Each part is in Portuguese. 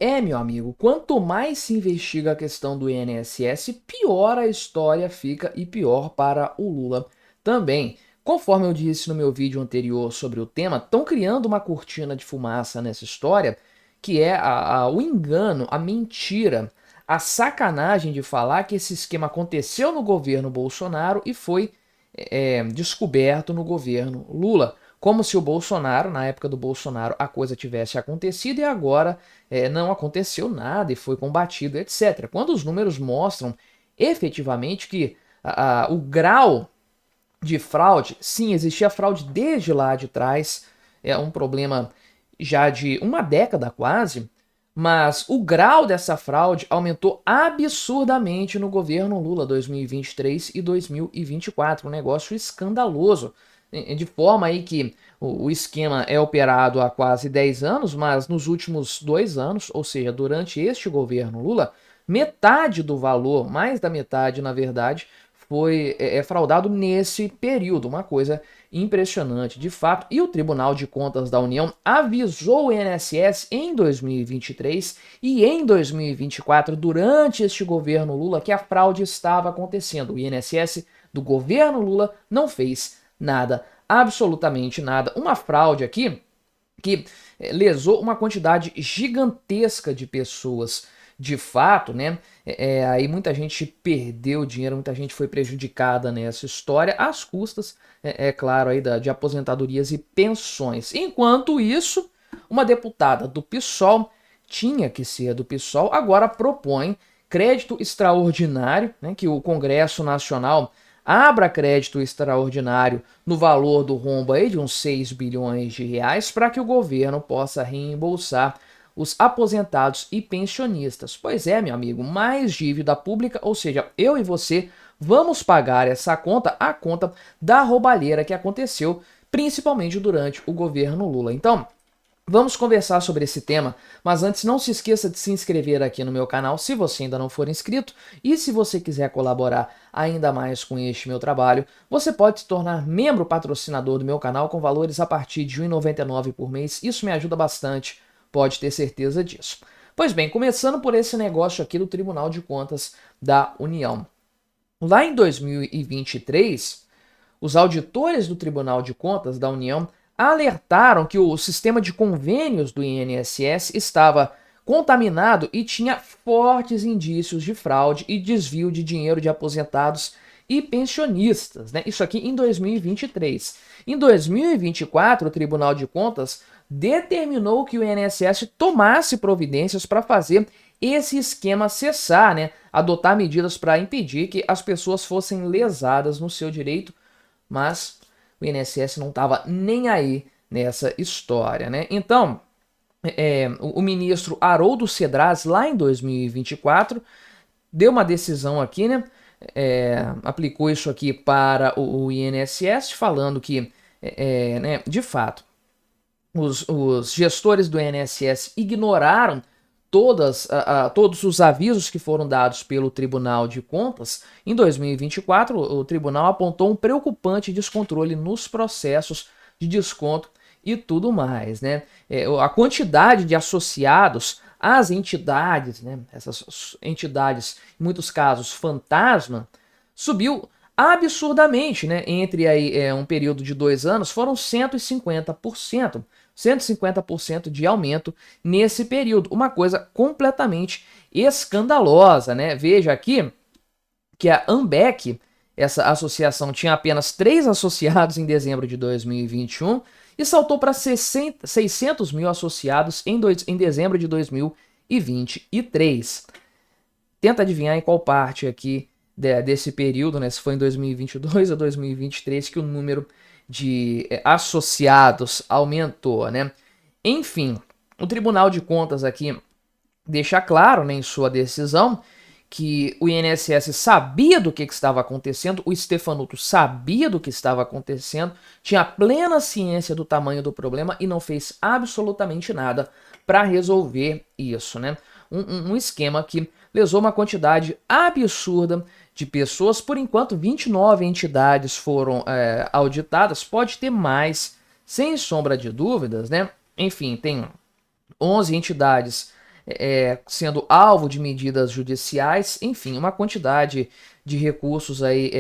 Meu amigo, quanto mais se investiga a questão do INSS, pior a história fica e pior para o Lula também. Conforme eu disse no meu vídeo anterior sobre o tema, estão criando uma cortina de fumaça nessa história, que é o engano, a mentira, a sacanagem de falar que esse esquema aconteceu no governo Bolsonaro e foi descoberto no governo Lula. Como se o Bolsonaro, na época do Bolsonaro, a coisa tivesse acontecido e agora não aconteceu nada e foi combatido, etc. Quando os números mostram efetivamente que o grau de fraude, sim, existia fraude desde lá de trás, é um problema já de uma década quase, mas o grau dessa fraude aumentou absurdamente no governo Lula 2023 e 2024, um negócio escandaloso, de forma aí que o esquema é operado há quase 10 anos, mas nos últimos 2 anos, ou seja, durante este governo Lula, metade do valor, mais da metade na verdade, foi fraudado nesse período, uma coisa impressionante de fato. E o Tribunal de Contas da União avisou o INSS em 2023 e em 2024, durante este governo Lula, que a fraude estava acontecendo. O INSS do governo Lula não fez nada, absolutamente nada. Uma fraude aqui que lesou uma quantidade gigantesca de pessoas. De fato, né? Aí muita gente perdeu dinheiro, muita gente foi prejudicada nessa história, às custas, claro, aí de aposentadorias e pensões. Enquanto isso, uma deputada do PSOL, tinha que ser do PSOL, agora propõe crédito extraordinário, né, que o Congresso Nacional abra crédito extraordinário no valor do rombo aí de uns 6 bilhões de reais para que o governo possa reembolsar os aposentados e pensionistas. Pois é, meu amigo, mais dívida pública, ou seja, eu e você vamos pagar essa conta, a conta da roubalheira que aconteceu, principalmente durante o governo Lula. Então, vamos conversar sobre esse tema, mas antes não se esqueça de se inscrever aqui no meu canal se você ainda não for inscrito, e se você quiser colaborar ainda mais com este meu trabalho, você pode se tornar membro patrocinador do meu canal com valores a partir de R$ 1,99 por mês, isso me ajuda bastante, pode ter certeza disso. Pois bem, começando por esse negócio aqui do Tribunal de Contas da União. Lá em 2023, os auditores do Tribunal de Contas da União alertaram que o sistema de convênios do INSS estava contaminado e tinha fortes indícios de fraude e desvio de dinheiro de aposentados e pensionistas, né? Isso aqui em 2023. Em 2024, o Tribunal de Contas determinou que o INSS tomasse providências para fazer esse esquema cessar, né? Adotar medidas para impedir que as pessoas fossem lesadas no seu direito, mas o INSS não estava nem aí nessa história, né? Então, o ministro Haroldo Cedras, lá em 2024, deu uma decisão aqui, né? Aplicou isso aqui para o INSS, falando que, né, de fato, os gestores do INSS ignoraram todos os avisos que foram dados pelo Tribunal de Contas. Em 2024, o tribunal apontou um preocupante descontrole nos processos de desconto e tudo mais, né? A quantidade de associados às entidades, né? Essas entidades, em muitos casos, fantasma, subiu absurdamente, né? Entre aí um período de 2 anos, foram 150%. 150% de aumento nesse período. Uma coisa completamente escandalosa, né? Veja aqui que a Ambec, essa associação, tinha apenas 3 associados em dezembro de 2021 e saltou para 600 mil associados em dezembro de 2023. Tenta adivinhar em qual parte aqui desse período, né? Se foi em 2022 ou 2023 que o número de associados aumentou, né? Enfim, o Tribunal de Contas aqui deixa claro, né, em sua decisão que o INSS sabia do que estava acontecendo, o Stefanuto sabia do que estava acontecendo, tinha plena ciência do tamanho do problema e não fez absolutamente nada para resolver isso, né? Um esquema que lesou uma quantidade absurda de pessoas. Por enquanto, 29 entidades foram auditadas, pode ter mais, sem sombra de dúvidas, né? Enfim, tem 11 entidades sendo alvo de medidas judiciais, enfim, uma quantidade de recursos aí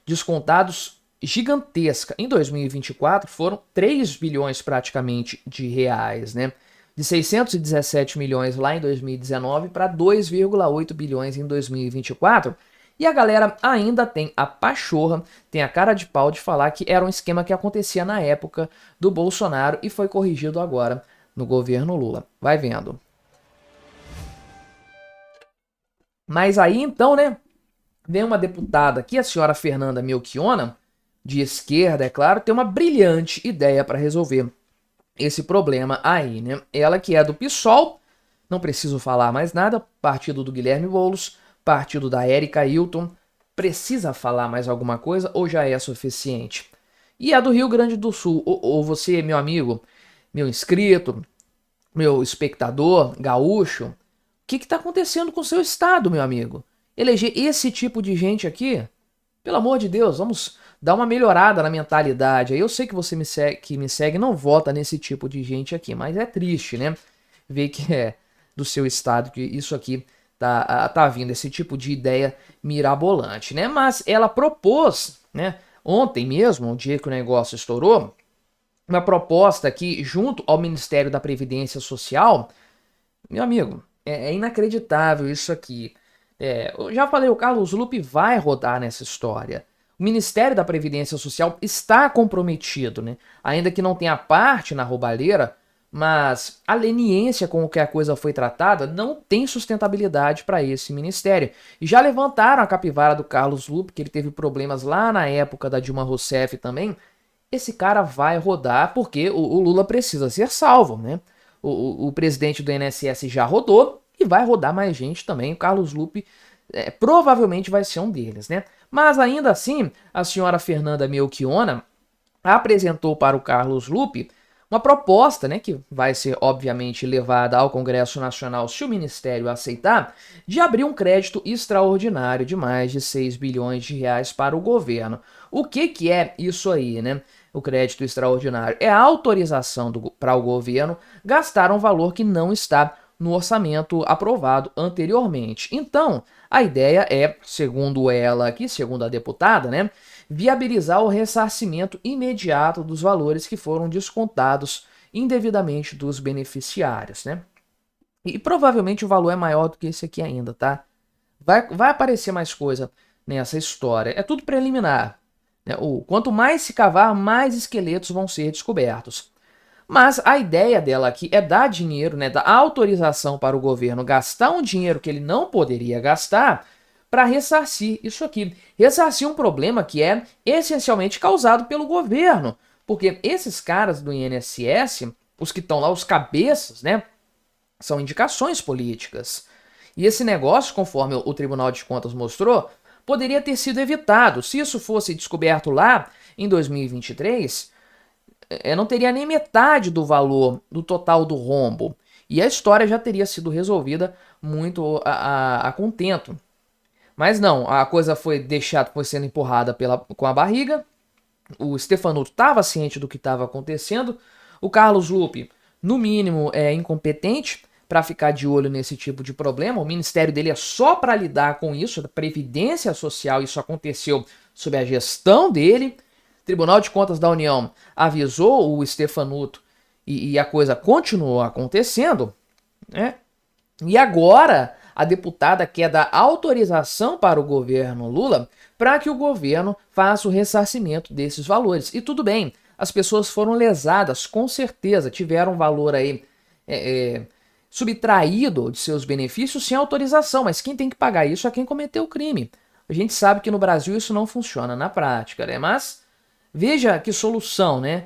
descontados gigantesca. Em 2024 foram 3 bilhões praticamente de reais, né? De 617 milhões lá em 2019 para 2,8 bilhões em 2024. E a galera ainda tem a pachorra, tem a cara de pau de falar que era um esquema que acontecia na época do Bolsonaro e foi corrigido agora no governo Lula. Vai vendo. Mas aí então, né, vem uma deputada aqui, a senhora Fernanda Melchiona, de esquerda, é claro, tem uma brilhante ideia para resolver esse problema aí, né? Ela que é do PSOL, não preciso falar mais nada, partido do Guilherme Boulos, partido da Érica Hilton, precisa falar mais alguma coisa ou já é suficiente? E é do Rio Grande do Sul, ou você, meu amigo, meu inscrito, meu espectador gaúcho, o que está acontecendo com o seu estado, meu amigo? Eleger esse tipo de gente aqui? Pelo amor de Deus, vamos dar uma melhorada na mentalidade. Eu sei que você me segue não vota nesse tipo de gente aqui, mas é triste, né? Ver que é do seu estado que isso aqui tá vindo, esse tipo de ideia mirabolante, né? Mas ela propôs, né, ontem mesmo, o dia que o negócio estourou, uma proposta aqui junto ao Ministério da Previdência Social. Meu amigo, é inacreditável isso aqui. Eu já falei, o Carlos Lupe vai rodar nessa história. O Ministério da Previdência Social está comprometido, né? Ainda que não tenha parte na roubalheira, mas a leniência com que a coisa foi tratada não tem sustentabilidade para esse ministério. E já levantaram a capivara do Carlos Lupe, que ele teve problemas lá na época da Dilma Rousseff também. Esse cara vai rodar porque o Lula precisa ser salvo, né? O presidente do INSS já rodou e vai rodar mais gente também. O Carlos Lupe provavelmente vai ser um deles, né? Mas ainda assim, a senhora Fernanda Melchiona apresentou para o Carlos Lupe uma proposta, né, que vai ser obviamente levada ao Congresso Nacional se o Ministério aceitar, de abrir um crédito extraordinário de mais de 6 bilhões de reais para o governo. O que é isso aí, né? O crédito extraordinário é a autorização para o governo gastar um valor que não está no orçamento aprovado anteriormente. Então, a ideia é, segundo ela aqui, segundo a deputada, né, viabilizar o ressarcimento imediato dos valores que foram descontados indevidamente dos beneficiários, né? E provavelmente o valor é maior do que esse aqui ainda, tá? Vai aparecer mais coisa nessa história. É tudo preliminar, né? Quanto mais se cavar, mais esqueletos vão ser descobertos. Mas a ideia dela aqui é dar dinheiro, né, dar autorização para o governo gastar um dinheiro que ele não poderia gastar para ressarcir isso aqui. Ressarcir um problema que é essencialmente causado pelo governo. Porque esses caras do INSS, os que estão lá, os cabeças, né, são indicações políticas. E esse negócio, conforme o Tribunal de Contas mostrou, poderia ter sido evitado. Se isso fosse descoberto lá em 2023, não teria nem metade do valor do total do rombo. E a história já teria sido resolvida muito a contento. Mas não, a coisa foi deixada, foi sendo empurrada com a barriga. O Stefanuto estava ciente do que estava acontecendo. O Carlos Lupe, no mínimo, é incompetente para ficar de olho nesse tipo de problema. O ministério dele é só para lidar com isso, da Previdência Social. Isso aconteceu sob a gestão dele. O Tribunal de Contas da União avisou o Stefanuto e a coisa continuou acontecendo, né? E agora a deputada quer dar autorização para o governo Lula para que o governo faça o ressarcimento desses valores. E tudo bem, as pessoas foram lesadas, com certeza, tiveram um valor aí subtraído de seus benefícios sem autorização, mas quem tem que pagar isso é quem cometeu o crime. A gente sabe que no Brasil isso não funciona na prática, né? Mas veja que solução, né?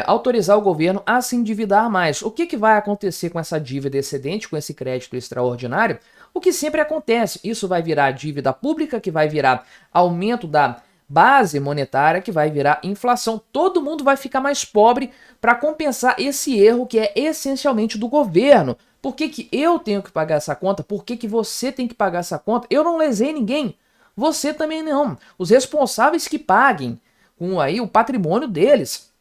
Autorizar o governo a se endividar mais. O que vai acontecer com essa dívida excedente, com esse crédito extraordinário? O que sempre acontece, isso vai virar dívida pública, que vai virar aumento da base monetária, que vai virar inflação. Todo mundo vai ficar mais pobre para compensar esse erro que é essencialmente do governo. Por que eu tenho que pagar essa conta? Por que você tem que pagar essa conta? Eu não lesei ninguém. Você também não. Os responsáveis que paguem com aí o patrimônio deles.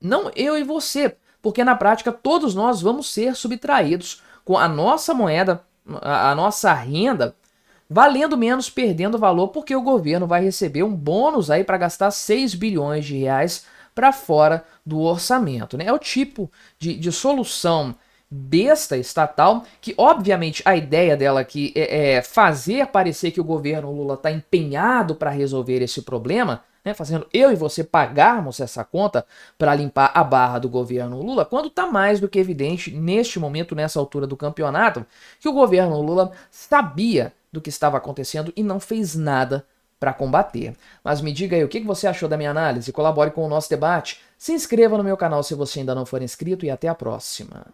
Não eu e você, porque na prática todos nós vamos ser subtraídos com a nossa moeda, a nossa renda, valendo menos, perdendo valor, porque o governo vai receber um bônus aí para gastar 6 bilhões de reais para fora do orçamento, né? É o tipo de solução besta estatal, que obviamente a ideia dela aqui é fazer parecer que o governo Lula está empenhado para resolver esse problema, né, fazendo eu e você pagarmos essa conta para limpar a barra do governo Lula, quando está mais do que evidente neste momento, nessa altura do campeonato, que o governo Lula sabia do que estava acontecendo e não fez nada para combater. Mas me diga aí, o que você achou da minha análise? Colabore com o nosso debate, se inscreva no meu canal se você ainda não for inscrito e até a próxima.